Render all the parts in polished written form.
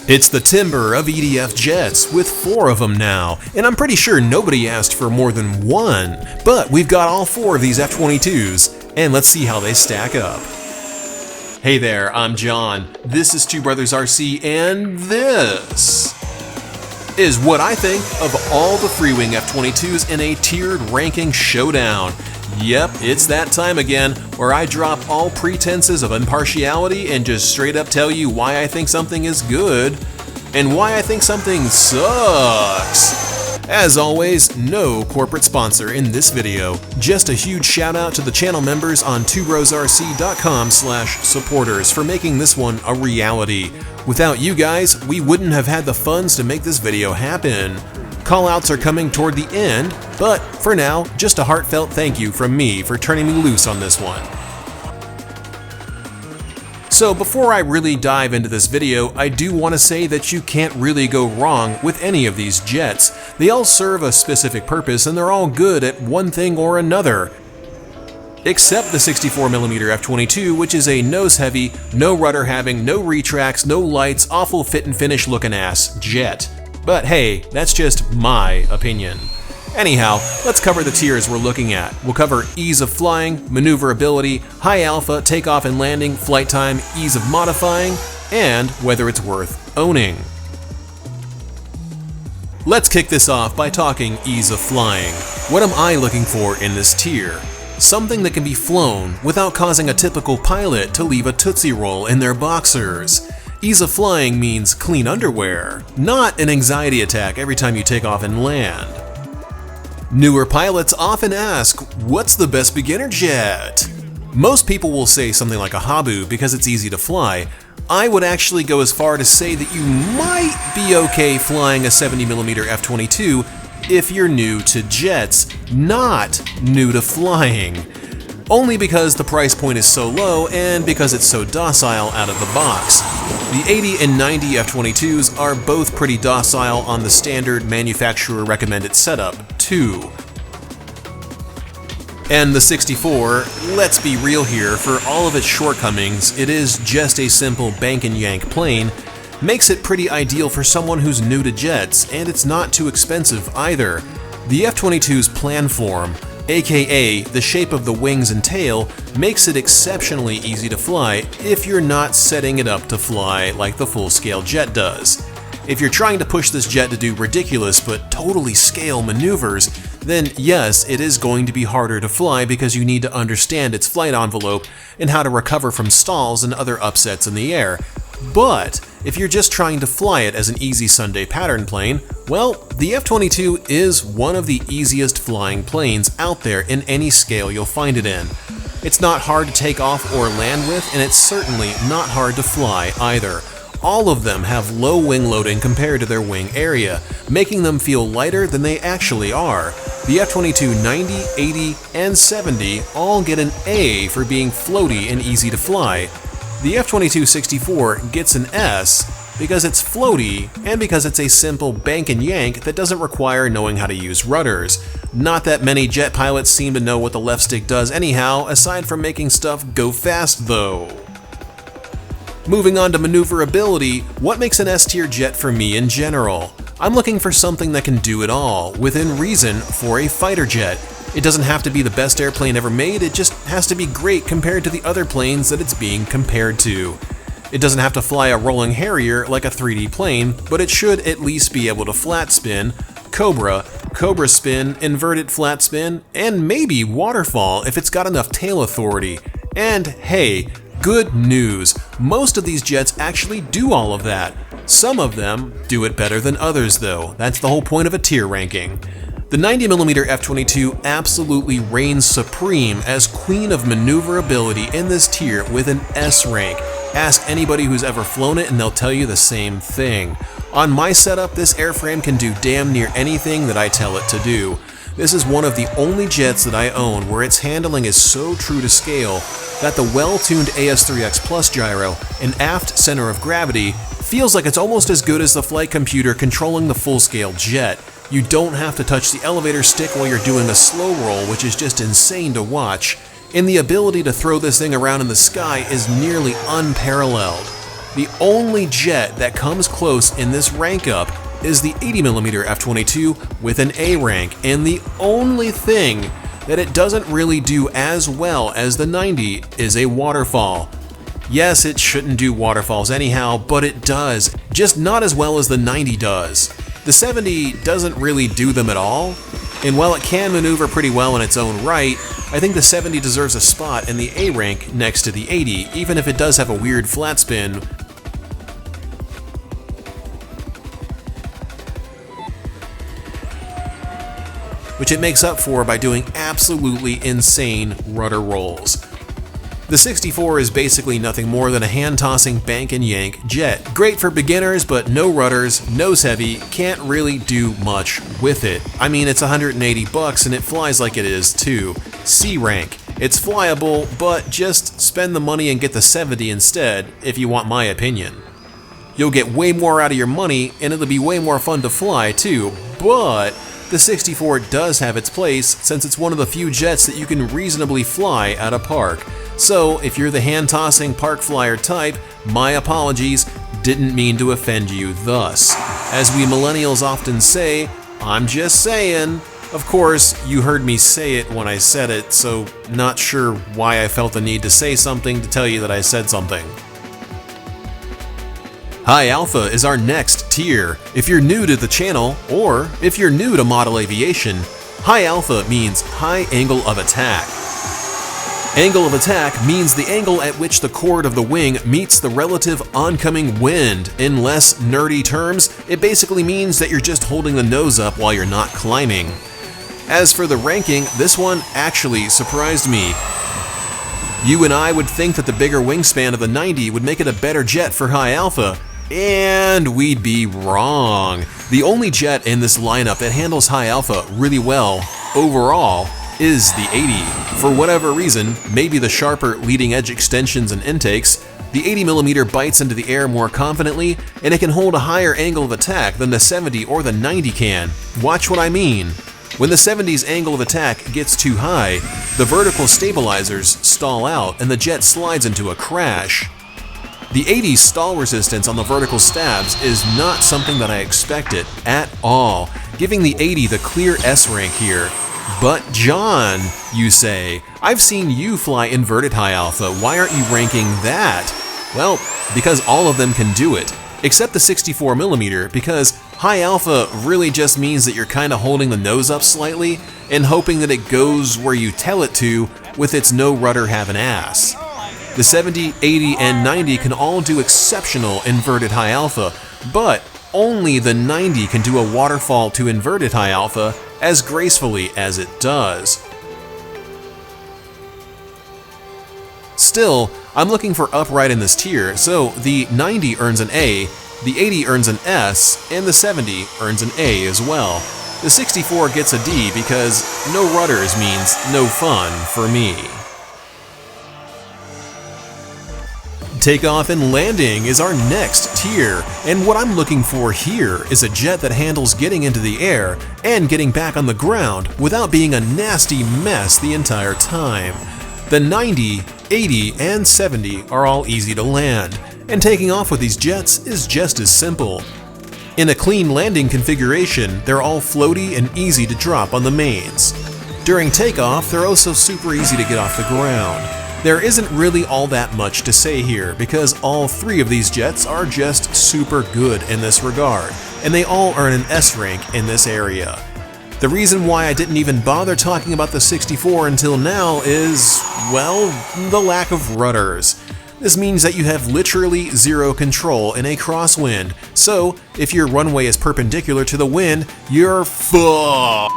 It's the timber of EDF jets, with 4 of them now, and I'm pretty sure nobody asked for more than 1, but we've got all 4 of these F-22s, and let's see how they stack up. Hey there, I'm John, this is Two Brothers RC, and this is what I think of all the Freewing F-22s in a tiered ranking showdown. Yep, it's that time again, where I drop all pretenses of impartiality and just straight up tell you why I think something is good and why I think something sucks. As always, no corporate sponsor in this video. Just a huge shout out to the channel members on twobrosrc.com/supporters for making this one a reality. Without you guys, we wouldn't have had the funds to make this video happen. Callouts are coming toward the end, but for now, just a heartfelt thank you from me for turning me loose on this one. So before I really dive into this video, I do want to say that you can't really go wrong with any of these jets. They all serve a specific purpose and they're all good at one thing or another. Except the 64mm F-22, which is a nose-heavy, no rudder having, no retracts, no lights, awful fit and finish looking ass jet. But hey, that's just my opinion. Anyhow, let's cover the tiers we're looking at. We'll cover ease of flying, maneuverability, high alpha, takeoff and landing, flight time, ease of modifying, and whether it's worth owning. Let's kick this off by talking ease of flying. What am I looking for in this tier? Something that can be flown without causing a typical pilot to leave a tootsie roll in their boxers. Ease of flying means clean underwear, not an anxiety attack every time you take off and land. Newer pilots often ask, what's the best beginner jet? Most people will say something like a Habu because it's easy to fly. I would actually go as far to say that you might be okay flying a 70mm F-22 if you're new to jets, not new to flying. Only because the price point is so low and because it's so docile out of the box. The 80 and 90 F-22s are both pretty docile on the standard manufacturer recommended setup, too. And the 64, let's be real here, for all of its shortcomings, it is just a simple bank and yank plane, makes it pretty ideal for someone who's new to jets, and it's not too expensive either. The F-22's planform, aka the shape of the wings and tail, makes it exceptionally easy to fly if you're not setting it up to fly like the full-scale jet does. If you're trying to push this jet to do ridiculous but totally scale maneuvers, then yes, it is going to be harder to fly because you need to understand its flight envelope and how to recover from stalls and other upsets in the air. But if you're just trying to fly it as an easy Sunday pattern plane, well, the F-22 is one of the easiest flying planes out there in any scale you'll find it in. It's not hard to take off or land with, and it's certainly not hard to fly either. All of them have low wing loading compared to their wing area, making them feel lighter than they actually are. The F-22 90, 80, and 70 all get an A for being floaty and easy to fly. The F-22 64 gets an S because it's floaty and because it's a simple bank and yank that doesn't require knowing how to use rudders. Not that many jet pilots seem to know what the left stick does anyhow, aside from making stuff go fast though. Moving on to maneuverability, what makes an S-tier jet for me in general? I'm looking for something that can do it all, within reason, for a fighter jet. It doesn't have to be the best airplane ever made, it just has to be great compared to the other planes that it's being compared to. It doesn't have to fly a rolling Harrier like a 3D plane, but it should at least be able to flat spin, cobra spin, inverted flat spin, and maybe waterfall if it's got enough tail authority. And hey, good news, most of these jets actually do all of that. Some of them do it better than others though, that's the whole point of a tier ranking. The 90mm F-22 absolutely reigns supreme as queen of maneuverability in this tier with an S rank. Ask anybody who's ever flown it and they'll tell you the same thing. On my setup, this airframe can do damn near anything that I tell it to do. This is one of the only jets that I own where its handling is so true to scale that the well-tuned AS3X Plus gyro and aft center of gravity feels like it's almost as good as the flight computer controlling the full-scale jet. You don't have to touch the elevator stick while you're doing a slow roll, which is just insane to watch. And the ability to throw this thing around in the sky is nearly unparalleled. The only jet that comes close in this rank up is the 80mm F-22 with an A rank, and the only thing that it doesn't really do as well as the 90 is a waterfall. Yes, it shouldn't do waterfalls anyhow, but it does, just not as well as the 90 does. The 70 doesn't really do them at all, and while it can maneuver pretty well in its own right, I think the 70 deserves a spot in the A rank next to the 80, even if it does have a weird flat spin. Which it makes up for by doing absolutely insane rudder rolls. The 64 is basically nothing more than a hand-tossing bank and yank jet. Great for beginners, but no rudders, nose heavy, can't really do much with it. I mean, it's $180 and it flies like it is too. C rank. It's flyable, but just spend the money and get the 70 instead, if you want my opinion. You'll get way more out of your money, and it'll be way more fun to fly too, but the 64 does have its place since it's one of the few jets that you can reasonably fly at a park. So if you're the hand-tossing park flyer type, my apologies, didn't mean to offend you thus. As we millennials often say, I'm just saying. Of course, you heard me say it when I said it, so not sure why I felt the need to say something to tell you that I said something. High Alpha is our next tier. If you're new to the channel, or if you're new to model aviation, High Alpha means high angle of attack. Angle of attack means the angle at which the chord of the wing meets the relative oncoming wind. In less nerdy terms, it basically means that you're just holding the nose up while you're not climbing. As for the ranking, this one actually surprised me. You and I would think that the bigger wingspan of the 90 would make it a better jet for High Alpha, and we'd be wrong. The only jet in this lineup that handles High Alpha really well overall is the 80. For whatever reason, maybe the sharper leading edge extensions and intakes, the 80mm bites into the air more confidently, and it can hold a higher angle of attack than the 70 or the 90 can. Watch what I mean. When the 70's angle of attack gets too high, the vertical stabilizers stall out and the jet slides into a crash. The 80's stall resistance on the vertical stabs is not something that I expected at all, giving the 80 the clear S rank here. But John, you say, I've seen you fly inverted High Alpha, why aren't you ranking that? Well, because all of them can do it, except the 64mm, because High Alpha really just means that you're kinda holding the nose up slightly and hoping that it goes where you tell it to with its no rudder having ass. The 70, 80, and 90 can all do exceptional inverted High Alpha, but only the 90 can do a waterfall to inverted High Alpha as gracefully as it does. Still, I'm looking for upright in this tier, so the 90 earns an A, the 80 earns an S, and the 70 earns an A as well. The 64 gets a D because no rudders means no fun for me. Takeoff and Landing is our next tier, and what I'm looking for here is a jet that handles getting into the air and getting back on the ground without being a nasty mess the entire time. The 90, 80, and 70 are all easy to land, and taking off with these jets is just as simple. In a clean landing configuration, they're all floaty and easy to drop on the mains. During takeoff, they're also super easy to get off the ground. There isn't really all that much to say here because all three of these jets are just super good in this regard, and they all earn an S rank in this area. The reason why I didn't even bother talking about the 64 until now is, well, the lack of rudders. This means that you have literally zero control in a crosswind, so if your runway is perpendicular to the wind, you're fucked.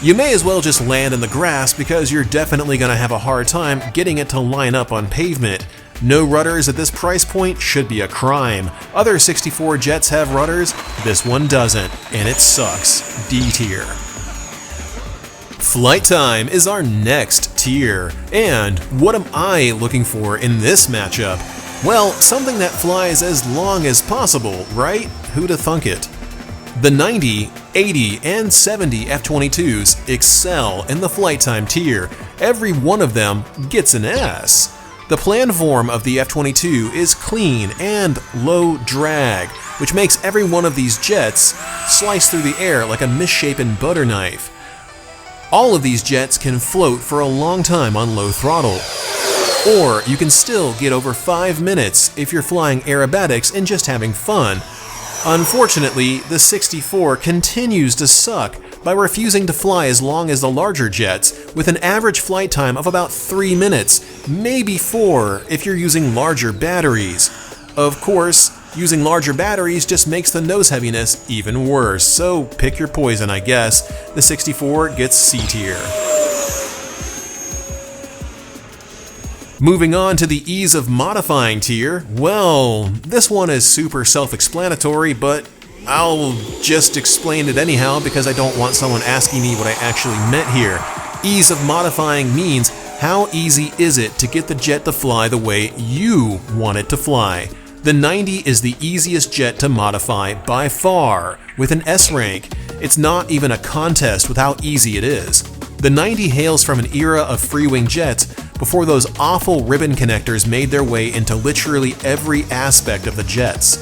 You may as well just land in the grass because you're definitely going to have a hard time getting it to line up on pavement. No rudders at this price point should be a crime. Other 64 jets have rudders, this one doesn't, and it sucks. D tier. Flight time is our next tier, and what am I looking for in this matchup? Well, something that flies as long as possible, right? Who'da thunk it? The 90, 80, and 70 F-22s excel in the flight time tier. Every one of them gets an S. The planform of the F-22 is clean and low drag, which makes every one of these jets slice through the air like a misshapen butter knife. All of these jets can float for a long time on low throttle, or you can still get over 5 minutes if you're flying aerobatics and just having fun. Unfortunately, the 64 continues to suck by refusing to fly as long as the larger jets, with an average flight time of about 3 minutes, maybe 4 if you're using larger batteries. Of course, using larger batteries just makes the nose heaviness even worse, so pick your poison, I guess. The 64 gets C tier. Moving on to the ease of modifying tier, well, this one is super self-explanatory, but I'll just explain it anyhow because I don't want someone asking me what I actually meant here. Ease of modifying means how easy is it to get the jet to fly the way you want it to fly. The 90 is the easiest jet to modify by far, with an S rank. It's not even a contest with how easy it is. The 90 hails from an era of Freewing jets before those awful ribbon connectors made their way into literally every aspect of the jets.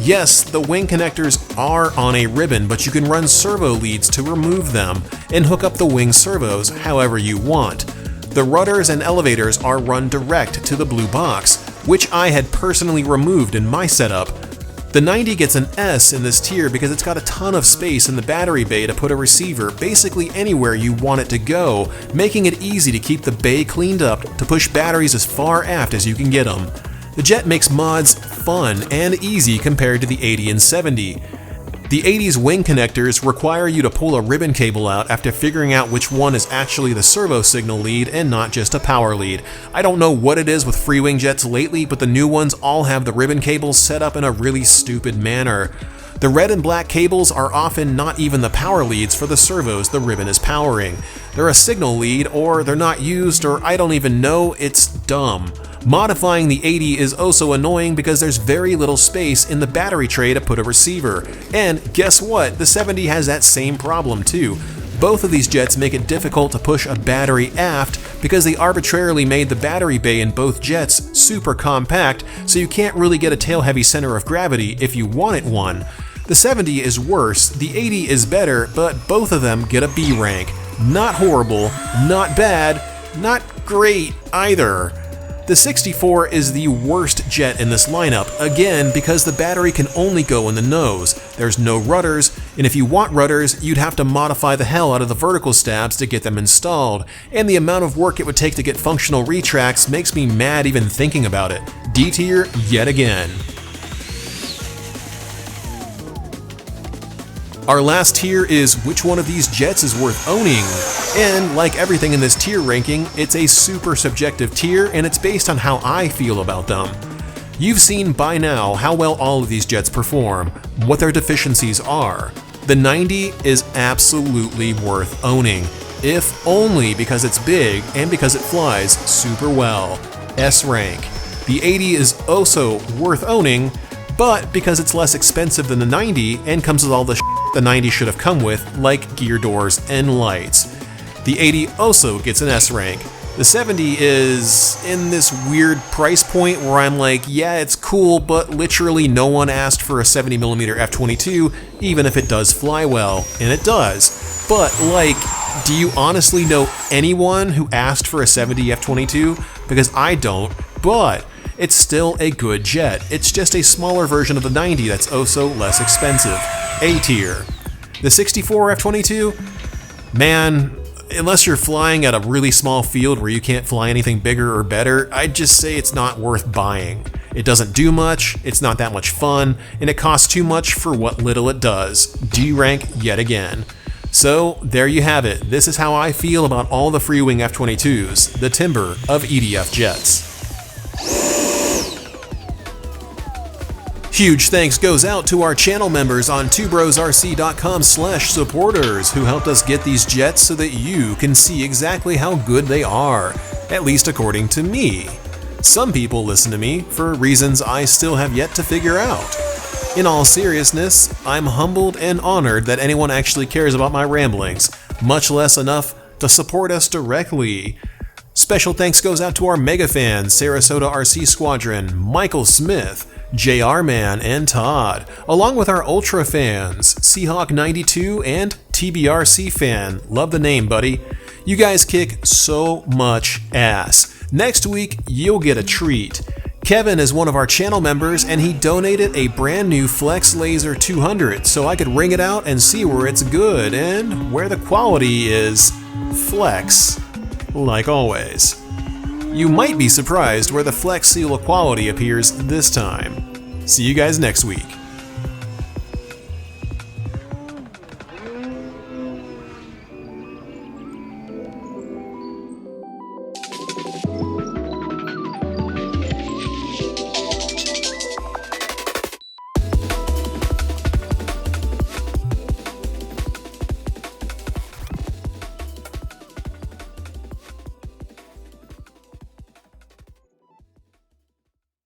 Yes, the wing connectors are on a ribbon, but you can run servo leads to remove them and hook up the wing servos however you want. The rudders and elevators are run direct to the blue box, which I had personally removed in my setup. The 90 gets an S in this tier because it's got a ton of space in the battery bay to put a receiver basically anywhere you want it to go, making it easy to keep the bay cleaned up to push batteries as far aft as you can get them. The jet makes mods fun and easy compared to the 80 and 70. The 80's wing connectors require you to pull a ribbon cable out after figuring out which one is actually the servo signal lead and not just a power lead. I don't know what it is with Freewing jets lately, but the new ones all have the ribbon cables set up in a really stupid manner. The red and black cables are often not even the power leads for the servos the ribbon is powering. They're a signal lead, or they're not used, or I don't even know. It's dumb. Modifying the 80 is also annoying because there's very little space in the battery tray to put a receiver. And guess what? The 70 has that same problem too. Both of these jets make it difficult to push a battery aft because they arbitrarily made the battery bay in both jets super compact, so you can't really get a tail-heavy center of gravity if you wanted one. The 70 is worse, the 80 is better, but both of them get a B rank. Not horrible, not bad, not great either. The 64 is the worst jet in this lineup, again because the battery can only go in the nose. There's no rudders, and if you want rudders, you'd have to modify the hell out of the vertical stabs to get them installed, and the amount of work it would take to get functional retracts makes me mad even thinking about it. D tier yet again. Our last tier is which one of these jets is worth owning. And like everything in this tier ranking, it's a super subjective tier and it's based on how I feel about them. You've seen by now how well all of these jets perform, what their deficiencies are. The 90 is absolutely worth owning, if only because it's big and because it flies super well. S rank. The 80 is also worth owning, but because it's less expensive than the 90 and comes with all the the 90 should have come with, like gear doors and lights. The 80 also gets an S rank. The 70 is in this weird price point where I'm like, yeah, it's cool, but literally no one asked for a 70mm F-22, even if it does fly well, and it does. But like, do you honestly know anyone who asked for a 70 F-22? Because I don't, but it's still a good jet. It's just a smaller version of the 90 that's oh so less expensive. A tier. The 64 F-22? Man, unless you're flying at a really small field where you can't fly anything bigger or better, I'd just say it's not worth buying. It doesn't do much, it's not that much fun, and it costs too much for what little it does. D rank yet again. So there you have it. This is how I feel about all the Freewing F-22s, the timber of EDF jets. Huge thanks goes out to our channel members on twobrosrc.com/supporters who helped us get these jets so that you can see exactly how good they are, at least according to me. Some people listen to me for reasons I still have yet to figure out. In all seriousness, I'm humbled and honored that anyone actually cares about my ramblings, much less enough to support us directly. Special thanks goes out to our mega fans, Sarasota RC Squadron, Michael Smith, JR Man, and Todd, along with our Ultra fans, Seahawk92 and TBRC fan. Love the name, buddy. You guys kick so much ass. Next week, you'll get a treat. Kevin is one of our channel members and he donated a brand new Flex Laser 200 so I could ring it out and see where it's good and where the quality is flex, like always. You might be surprised where the Flex seal of quality appears this time. See you guys next week.